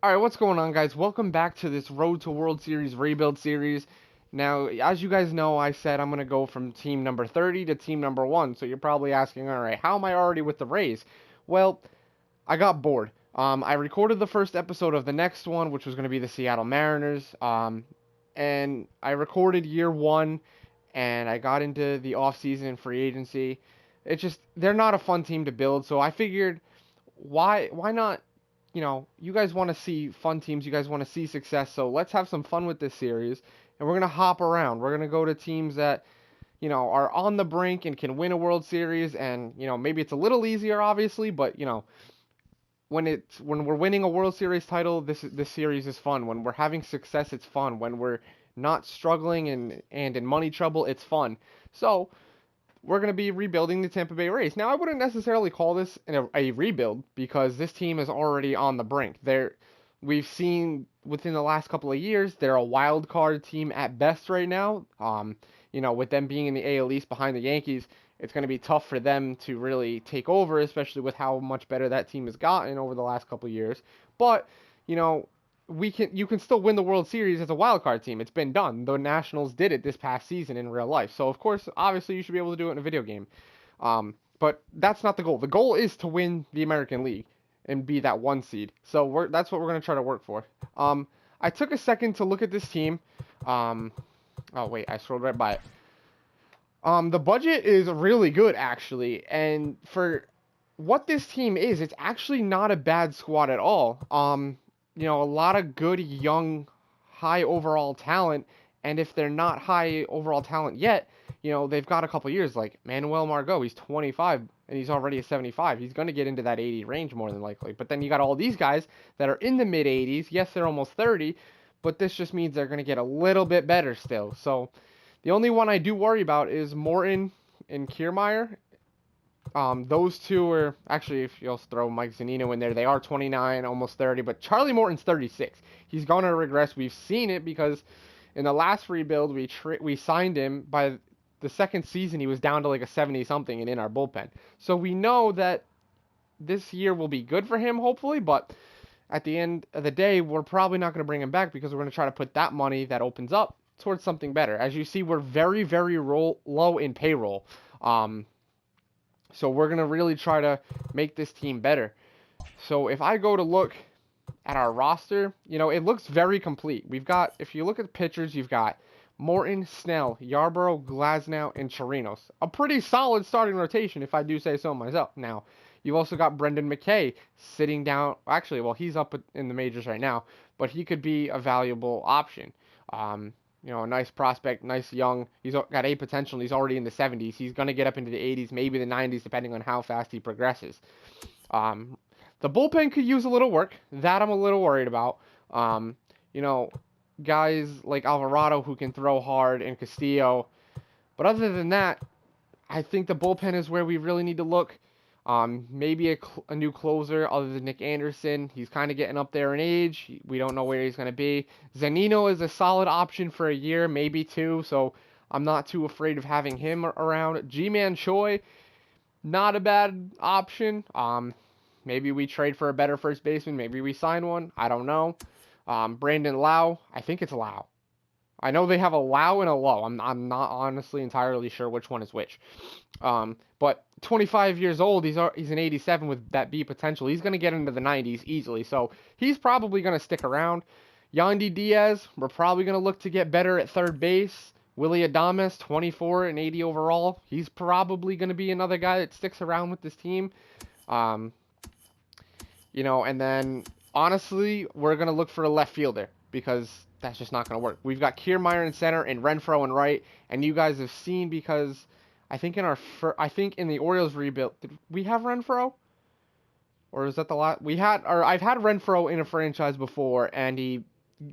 Alright, what's going on, guys? Welcome back to this Road to World Series rebuild series. Now, as you guys know, I said I'm going to go from team number 30 to team number 1. So you're probably asking, alright, how am I already with the Rays? Well, I got bored. I recorded the first episode of the next one, which was going to be the Seattle Mariners. And I recorded year 1, and I got into the offseason and free agency. They're not a fun team to build, so I figured, why not? You guys want to see fun teams, you guys want to see success, so let's have some fun with this series, and we're going to hop around. We're going to go to teams that, are on the brink and can win a World Series, and, maybe it's a little easier, obviously, but, when we're winning a World Series title, this series is fun. When we're having success, it's fun. When we're not struggling and in money trouble, it's fun. So, we're going to be rebuilding the Tampa Bay Rays. Now, I wouldn't necessarily call this a rebuild because this team is already on the brink. We've seen within the last couple of years, they're a wild card team at best right now. With them being in the AL East behind the Yankees, it's going to be tough for them to really take over, especially with how much better that team has gotten over the last couple of years. But, you can still win the World Series as a wild card team. It's been done. The Nationals did it this past season in real life. So of course, obviously, you should be able to do it in a video game. But that's not the goal. The goal is to win the American League and be that 1 seed. So that's what we're going to try to work for. I took a second to look at this team. Oh wait, I scrolled right by it. The budget is really good actually, and for what this team is, it's actually not a bad squad at all. A lot of good, young, high overall talent. And if they're not high overall talent yet, they've got a couple years. Like Manuel Margot, he's 25 and he's already a 75. He's going to get into that 80 range more than likely. But then you got all these guys that are in the mid 80s. Yes, they're almost 30, but this just means they're going to get a little bit better still. So the only one I do worry about is Morton and Kiermaier. Those two are actually, if you'll throw Mike Zunino in there, they are 29, almost 30, but Charlie Morton's 36. He's going to regress. We've seen it because in the last rebuild, we signed him. By the second season, he was down to like a 70-something and in our bullpen. So we know that this year will be good for him, hopefully, but at the end of the day, we're probably not going to bring him back because we're going to try to put that money that opens up towards something better. As you see, we're very, very low in payroll. So we're going to really try to make this team better. So if I go to look at our roster, it looks very complete. If you look at the pitchers, you've got Morton, Snell, Yarborough, Glasnow, and Chirinos. A pretty solid starting rotation, if I do say so myself. Now, you've also got Brendan McKay sitting down. Actually, well, he's up in the majors right now, but he could be a valuable option. A nice prospect, nice young. He's got A potential. He's already in the 70s. He's going to get up into the 80s, maybe the 90s, depending on how fast he progresses. The bullpen could use a little work. That I'm a little worried about. Guys like Alvarado who can throw hard and Castillo. But other than that, I think the bullpen is where we really need to look. Maybe a new closer other than Nick Anderson. He's kind of getting up there in age. We don't know where he's going to be. Zunino is a solid option for a year, maybe 2, so I'm not too afraid of having him around. Ji-Man Choi, not a bad option. Maybe we trade for a better first baseman. Maybe we sign one. I don't know. Brandon Lau, I think it's Lau. I know they have a Lau and a Low. I'm not honestly entirely sure which one is which. But 25 years old, he's an 87 with that B potential. He's going to get into the 90s easily, so he's probably going to stick around. Yandy Diaz, we're probably going to look to get better at third base. Willie Adames, 24 and 80 overall. He's probably going to be another guy that sticks around with this team. And then honestly, we're going to look for a left fielder because that's just not going to work. We've got Kiermaier in center and Renfroe in right, and you guys have seen because I think in the Orioles rebuild, did we have Renfroe? Or is that the last? I've had Renfroe in a franchise before, and he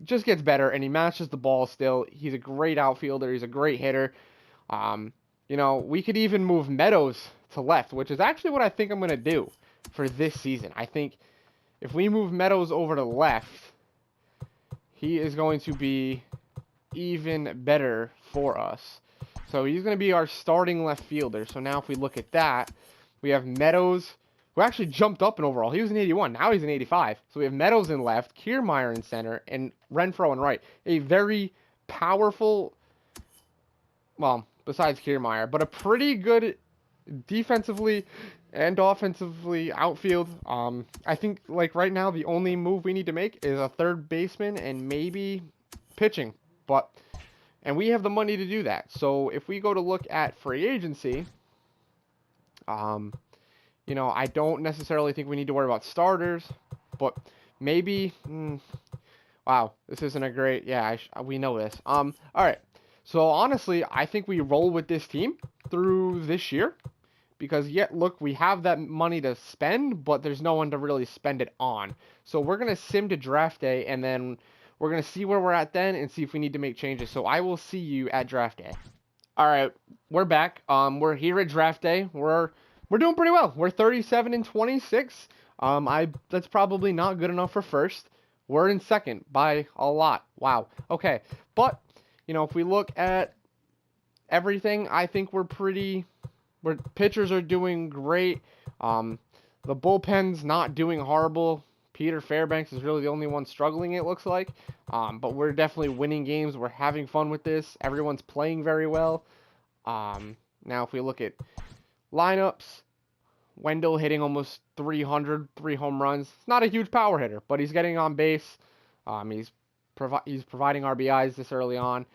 just gets better, and he matches the ball still. He's a great outfielder. He's a great hitter. We could even move Meadows to left, which is actually what I think I'm going to do for this season. I think if we move Meadows over to left, he is going to be even better for us. So he's going to be our starting left fielder. So now if we look at that, we have Meadows who actually jumped up in overall. He was an 81. Now he's an 85. So we have Meadows in left, Kiermaier in center, and Renfroe in right. A very powerful, well, besides Kiermaier, but a pretty good defensively and offensively outfield. I think like right now the only move we need to make is a third baseman and maybe pitching. And we have the money to do that. So if we go to look at free agency, I don't necessarily think we need to worry about starters, but maybe. Wow, this isn't a great. Yeah, we know this. All right. So honestly, I think we roll with this team through this year. Because look, we have that money to spend, but there's no one to really spend it on. So we're going to sim to draft day, and then we're going to see where we're at then and see if we need to make changes. So I will see you at draft day. All right, we're back. We're here at draft day. We're doing pretty well. We're 37 and 26. That's probably not good enough for first. We're in second by a lot. Wow. Okay. But, if we look at everything, I think we're pitchers are doing great. The bullpen's not doing horrible. Peter Fairbanks is really the only one struggling, it looks like. But we're definitely winning games. We're having fun with this. Everyone's playing very well. Now, if we look at lineups, Wendell hitting almost 300, 3 home runs. It's not a huge power hitter, but he's getting on base. He's providing RBIs this early on.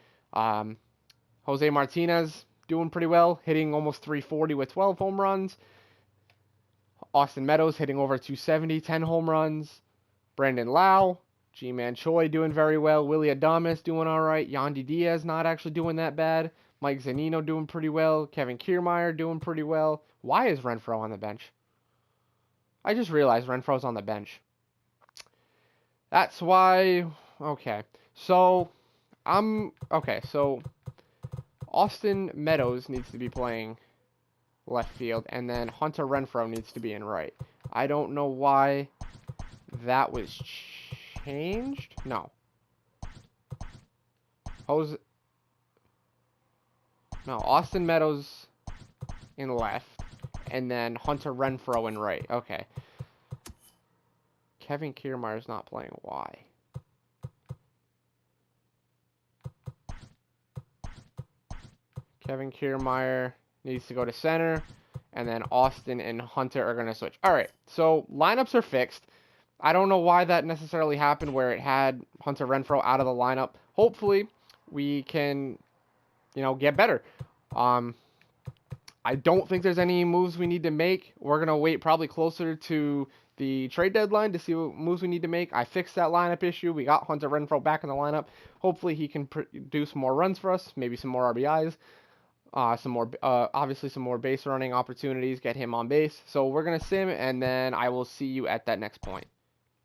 Jose Martinez doing pretty well, hitting almost 340 with 12 home runs. Austin Meadows hitting over 270, 10 home runs. Brandon Lau, G-Man Choi doing very well. Willie Adames doing all right. Yandy Diaz not actually doing that bad. Mike Zunino doing pretty well. Kevin Kiermaier doing pretty well. Why is Renfroe on the bench? I just realized Renfroe's on the bench. That's why. Okay. So Austin Meadows needs to be playing left field, and then Hunter Renfroe needs to be in right. I don't know why that was changed. No. Austin Meadows in left, and then Hunter Renfroe in right. Okay. Kevin Kiermaier's not playing. Why? Kevin Kiermaier needs to go to center, and then Austin and Hunter are going to switch. All right, so lineups are fixed. I don't know why that necessarily happened where it had Hunter Renfroe out of the lineup. Hopefully, we can, get better. I don't think there's any moves we need to make. We're going to wait probably closer to the trade deadline to see what moves we need to make. I fixed that lineup issue. We got Hunter Renfroe back in the lineup. Hopefully, he can produce more runs for us, maybe some more RBIs. Obviously some more base running opportunities, get him on base. So we're going to sim, and then I will see you at that next point.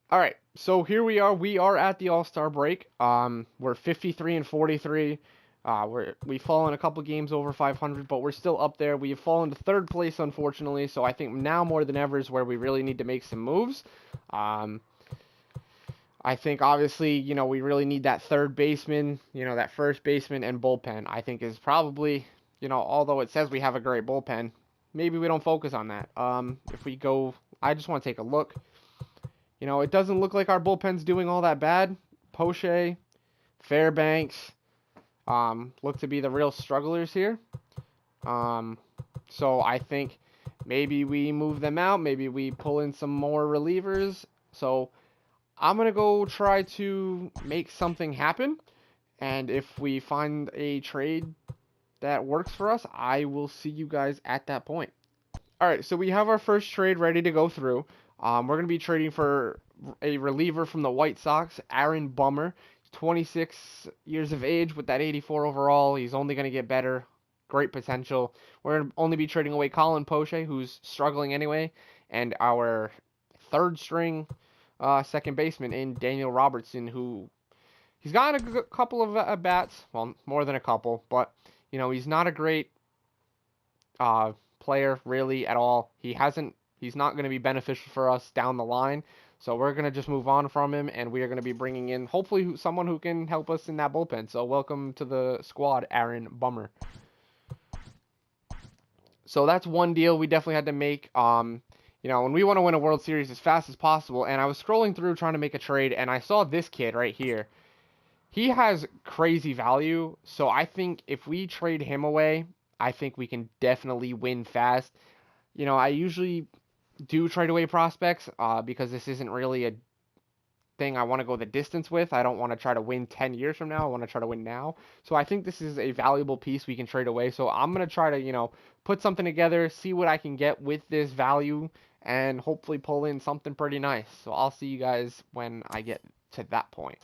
All right, so here we are. We are at the All-Star break. We're 53 and 43. We've fallen a couple games over 500, but we're still up there. We have fallen to third place, unfortunately. So I think now more than ever is where we really need to make some moves. I think obviously, we really need that third baseman, that first baseman and bullpen. I think is probably, although it says we have a great bullpen, maybe we don't focus on that. If we go, I just want to take a look. It doesn't look like our bullpen's doing all that bad. Poche, Fairbanks, look to be the real strugglers here. So I think maybe we move them out. Maybe we pull in some more relievers. So I'm going to go try to make something happen. And if we find a trade that works for us, I will see you guys at that point. All right, so we have our first trade ready to go through. We're going to be trading for a reliever from the White Sox, Aaron Bummer. 26 years of age with that 84 overall. He's only going to get better. Great potential. We're going to only be trading away Colin Poche, who's struggling anyway, and our third string second baseman in Daniel Robertson, who he's got a couple of at-bats. Well, more than a couple, but, he's not a great player really at all. He's not going to be beneficial for us down the line. So we're going to just move on from him, and we are going to be bringing in, hopefully, someone who can help us in that bullpen. So welcome to the squad, Aaron Bummer. So that's one deal we definitely had to make. You know, when we want to win a World Series as fast as possible, and I was scrolling through trying to make a trade, and I saw this kid right here. He has crazy value, so I think if we trade him away, I think we can definitely win fast. You know, I usually do trade away prospects because this isn't really a thing I want to go the distance with. I don't want to try to win 10 years from now. I want to try to win now. So I think this is a valuable piece we can trade away. So I'm going to try to, put something together, see what I can get with this value, and hopefully pull in something pretty nice. So I'll see you guys when I get to that point.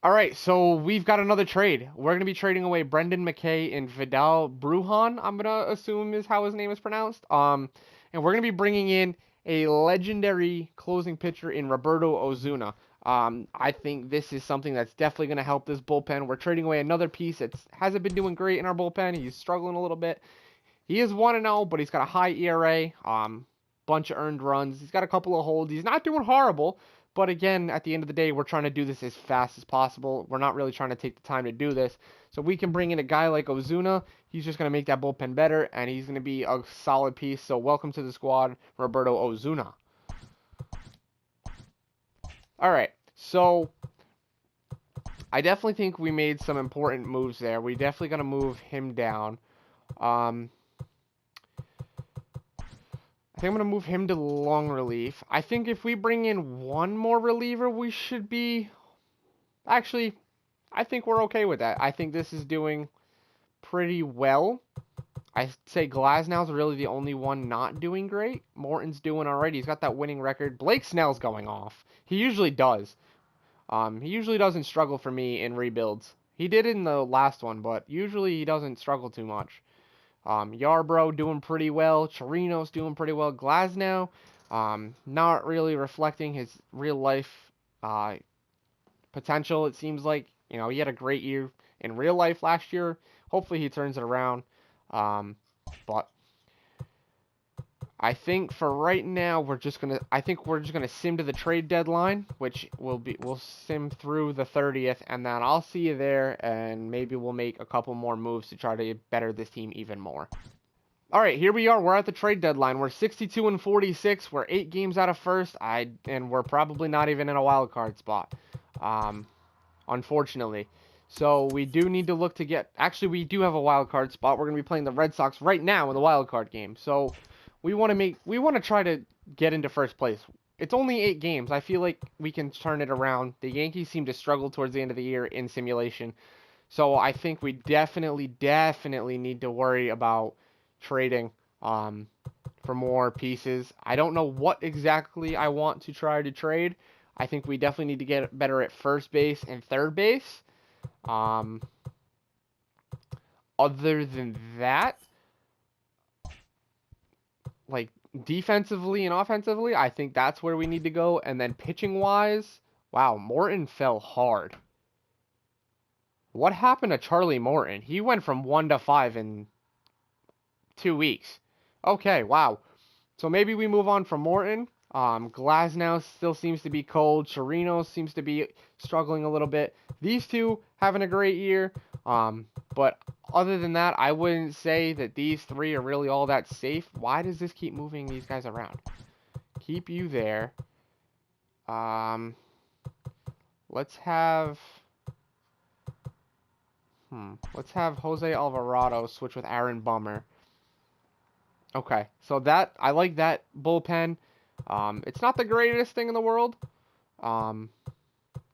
All right, so we've got another trade. We're going to be trading away Brendan McKay and Vidal Brujan, I'm going to assume is how his name is pronounced. And we're going to be bringing in a legendary closing pitcher in Roberto Ozuna. I think this is something that's definitely going to help this bullpen. We're trading away another piece that hasn't been doing great in our bullpen. He's struggling a little bit. He is 1-0, but he's got a high ERA, bunch of earned runs. He's got a couple of holds. He's not doing horrible, but again, at the end of the day, we're trying to do this as fast as possible. We're not really trying to take the time to do this. So we can bring in a guy like Ozuna. He's just going to make that bullpen better, and he's going to be a solid piece. So welcome to the squad, Roberto Ozuna. All right, so I definitely think we made some important moves there. We definitely got to move him down. I think I'm going to move him to long relief. I think if we bring in one more reliever, we should be... Actually, I think we're okay with that. I think this is doing pretty well. I'd say Glasnow's really the only one not doing great. Morton's doing all right. He's got that winning record. Blake Snell's going off. He usually does. He usually doesn't struggle for me in rebuilds. He did in the last one, but usually he doesn't struggle too much. Yarbrough doing pretty well. Chirinos doing pretty well. Glasnow, not really reflecting his real life potential, it seems like. You know, he had a great year in real life last year. Hopefully he turns it around. But I think for right now, we're just gonna sim to the trade deadline, which we'll sim through the 30th, and then I'll see you there, and maybe we'll make a couple more moves to try to better this team even more. All right, here we are. We're at the trade deadline. We're 62-46. We're 8 games out of first. And we're probably not even in a wild card spot, unfortunately. So we do need to look to get. Actually, we do have a wild card spot. We're going to be playing the Red Sox right now in the wild card game. So we want to try to get into first place. It's only 8 games. I feel like we can turn it around. The Yankees seem to struggle towards the end of the year in simulation. So I think we definitely need to worry about trading for more pieces. I don't know what exactly I want to try to trade. I think we definitely need to get better at first base and third base. Other than that, like defensively and offensively, I think that's where we need to go. And then pitching wise, wow, Morton fell hard. What happened to Charlie Morton? He went from 1 to 5 in 2 weeks. Okay, wow. So maybe we move on from Morton. Glasnow still seems to be cold. Chirinos seems to be struggling a little bit. These two having a great year. But other than that, I wouldn't say that these 3 are really all that safe. Why does this keep moving these guys around? Keep you there. Let's have Jose Alvarado switch with Aaron Bummer. Okay, so I like that bullpen. It's not the greatest thing in the world. You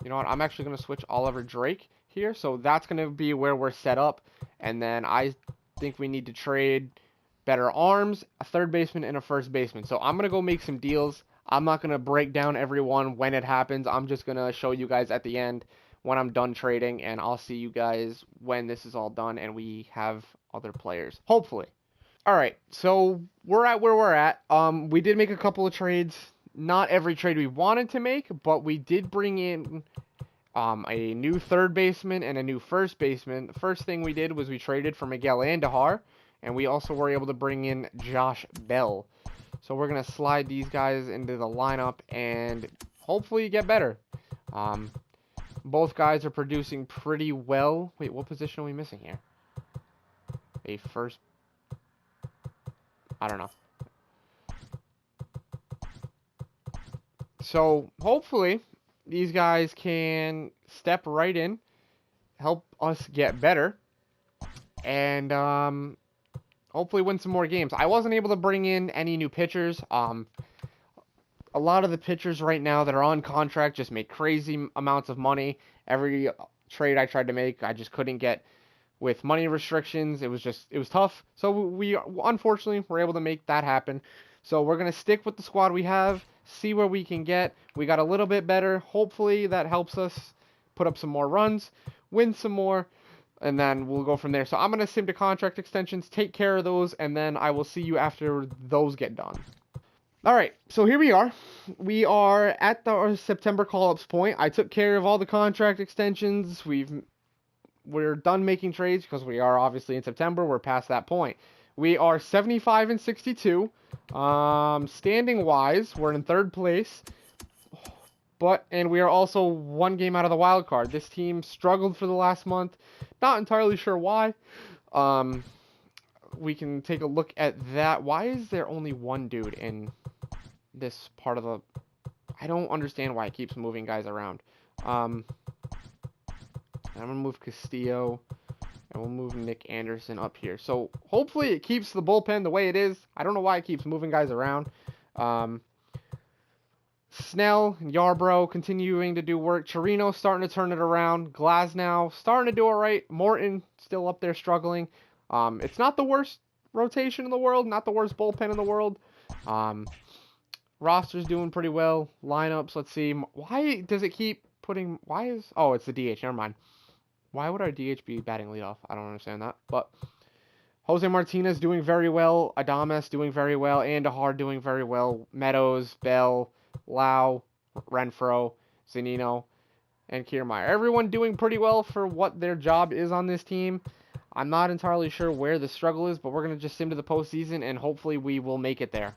know what? I'm actually going to switch Oliver Drake here. So that's going to be where we're set up. And then I think we need to trade better arms, a third baseman, and a first baseman. So I'm going to go make some deals. I'm not going to break down everyone when it happens. I'm just going to show you guys at the end when I'm done trading. And I'll see you guys when this is all done and we have other players. Hopefully. All right, so we're at where we're at. We did make a couple of trades. Not every trade we wanted to make, but we did bring in a new third baseman and a new first baseman. The first thing we did was we traded for Miguel Andujar, and we also were able to bring in Josh Bell. So we're going to slide these guys into the lineup and hopefully get better. Both guys are producing pretty well. Wait, what position are we missing here? A first... I don't know. So hopefully these guys can step right in, help us get better, and hopefully win some more games. I wasn't able to bring in any new pitchers. A lot of the pitchers right now that are on contract just make crazy amounts of money. Every trade I tried to make, I just couldn't get with money restrictions. It was tough. So we unfortunately were able to make that happen. So we're going to stick with the squad we have, see where we can get. We got a little bit better. Hopefully that helps us put up some more runs, win some more, and then we'll go from there. So I'm going to sim to contract extensions, take care of those, and then I will see you after those get done. All right, so here we are. We are at the September call-ups point. I took care of all the contract extensions. We're done making trades because we are obviously in September. We're past that point. We are 75 and 62. Standing wise, we're in third place. And we are also one game out of the wild card. This team struggled for the last month. Not entirely sure why. We can take a look at that. Why is there only one dude in this part of the... I don't understand why it keeps moving guys around. I'm going to move Castillo, and we'll move Nick Anderson up here. So hopefully it keeps the bullpen the way it is. I don't know why it keeps moving guys around. Snell and Yarbrough continuing to do work. Chirino starting to turn it around. Glasnow starting to do it right. Morton still up there struggling. It's not the worst rotation in the world, not the worst bullpen in the world. Roster's doing pretty well. Lineups, let's see. Why does it keep putting... Oh, it's the DH. Never mind. Why would our DH be batting leadoff? I don't understand that. But Jose Martinez doing very well. Adames doing very well. Andahar doing very well. Meadows, Bell, Lau, Renfroe, Zunino, and Kiermaier. Everyone doing pretty well for what their job is on this team. I'm not entirely sure where the struggle is, but we're going to just sim to the postseason, and hopefully we will make it there.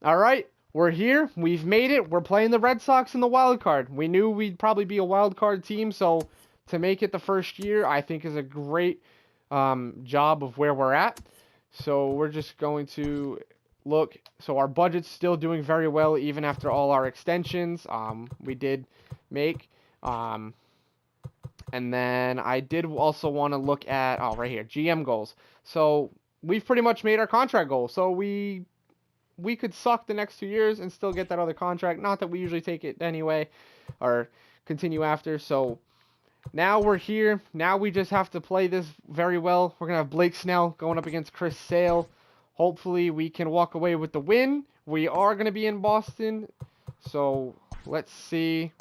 All right, we're here. We've made it. We're playing the Red Sox in the wild card. We knew we'd probably be a wild card team, so to make it the first year, I think is a great job of where we're at. So we're just going to look. So our budget's still doing very well, even after all our extensions. We did make. And then I did also want to look at, right here, GM goals. So we've pretty much made our contract goal. So we could suck the next 2 years and still get that other contract. Not that we usually take it anyway or continue after. So now we're here. Now we just have to play this very well. We're going to have Blake Snell going up against Chris Sale. Hopefully we can walk away with the win. We are going to be in Boston. So let's see.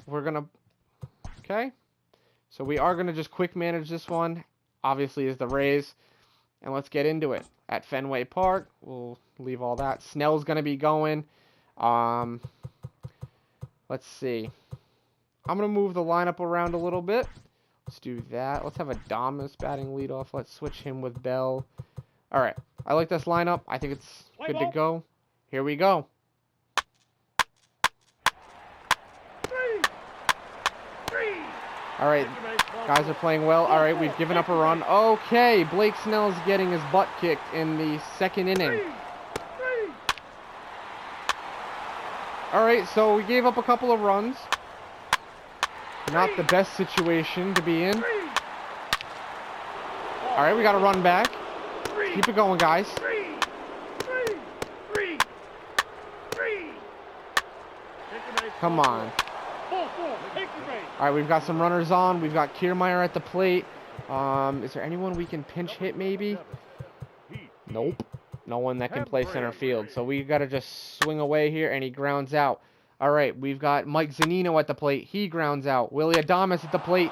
We're going to... Okay. So we are going to just quick manage this one. Obviously is the Rays. And let's get into it. At Fenway Park, we'll leave all that. Snell's going to be going. Let's see. I'm going to move the lineup around a little bit. Let's do that. Let's have Adames batting leadoff. Let's switch him with Bell. All right. I like this lineup. I think it's good to go. Here we go. All right. Guys are playing well. All right, we've given up a run. Okay, Blake Snell's getting his butt kicked in the second inning. All right, so we gave up a couple of runs. Not the best situation to be in. All right, we got to run back. Keep it going, guys. Come on. All right, we've got some runners on. We've got Kiermaier at the plate. Is there anyone we can pinch hit maybe? Nope. No one that can play center field. So we got to just swing away here, and he grounds out. All right, we've got Mike Zunino at the plate. He grounds out. Willie Adames at the plate.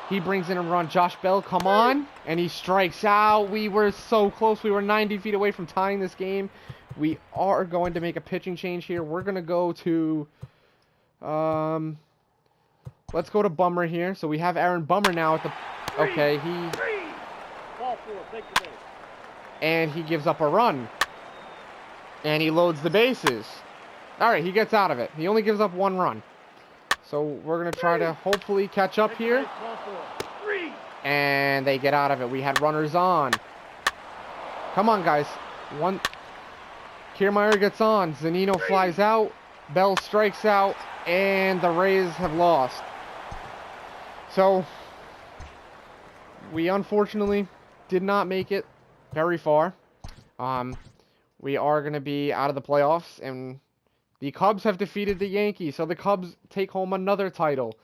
He brings in a run. Josh Bell, come on. And he strikes out. We were so close. We were 90 feet away from tying this game. We are going to make a pitching change here. We're going to go to... let's go to Bummer here. So we have Aaron Bummer now at the... Okay, and he gives up a run. And he loads the bases. All right, he gets out of it. He only gives up one run. So we're going to try to hopefully catch up here. And they get out of it. We had runners on. Come on, guys. Kiermaier gets on. Zunino flies out. Bell strikes out, and the Rays have lost. So, we unfortunately did not make it very far. We are going to be out of the playoffs, and the Cubs have defeated the Yankees, so the Cubs take home another title.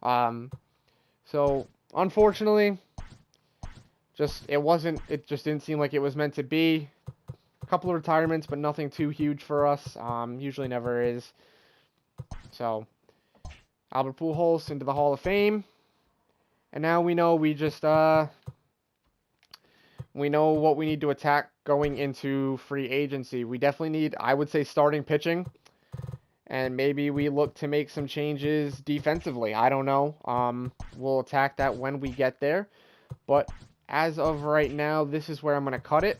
So, unfortunately, it just didn't seem like it was meant to be. A couple of retirements, but nothing too huge for us. Usually never is. So, Albert Pujols into the Hall of Fame. And now we know we know what we need to attack going into free agency. We definitely need, I would say, starting pitching. And maybe we look to make some changes defensively. I don't know. We'll attack that when we get there. But as of right now, this is where I'm going to cut it.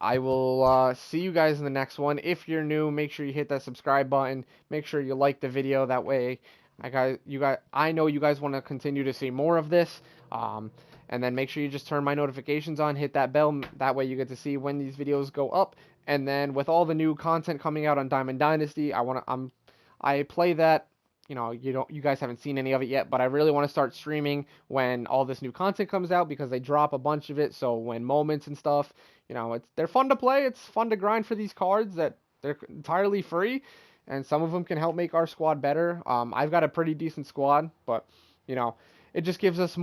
I will see you guys in the next one. If you're new, make sure you hit that subscribe button. Make sure you like the video. That way, I know you guys want to continue to see more of this. And then make sure you just turn my notifications on. Hit that bell. That way, you get to see when these videos go up. And then with all the new content coming out on Diamond Dynasty, I play that. You guys haven't seen any of it yet, but I really want to start streaming when all this new content comes out because they drop a bunch of it. So when moments and stuff, they're fun to play. It's fun to grind for these cards that they're entirely free, and some of them can help make our squad better. I've got a pretty decent squad, but it just gives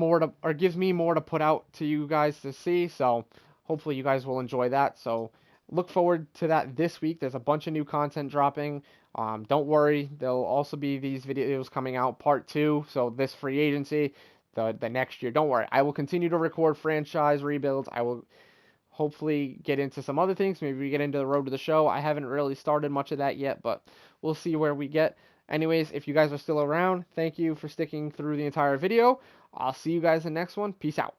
me more to put out to you guys to see. So hopefully you guys will enjoy that. So look forward to that this week. There's a bunch of new content dropping. Don't worry, there'll also be these videos coming out part 2. So this free agency, the next year. Don't worry, I will continue to record franchise rebuilds. I will hopefully get into some other things. Maybe we get into the road to the show. I haven't really started much of that yet, but we'll see where we get. Anyways, if you guys are still around, thank you for sticking through the entire video. I'll see you guys in the next one. Peace out.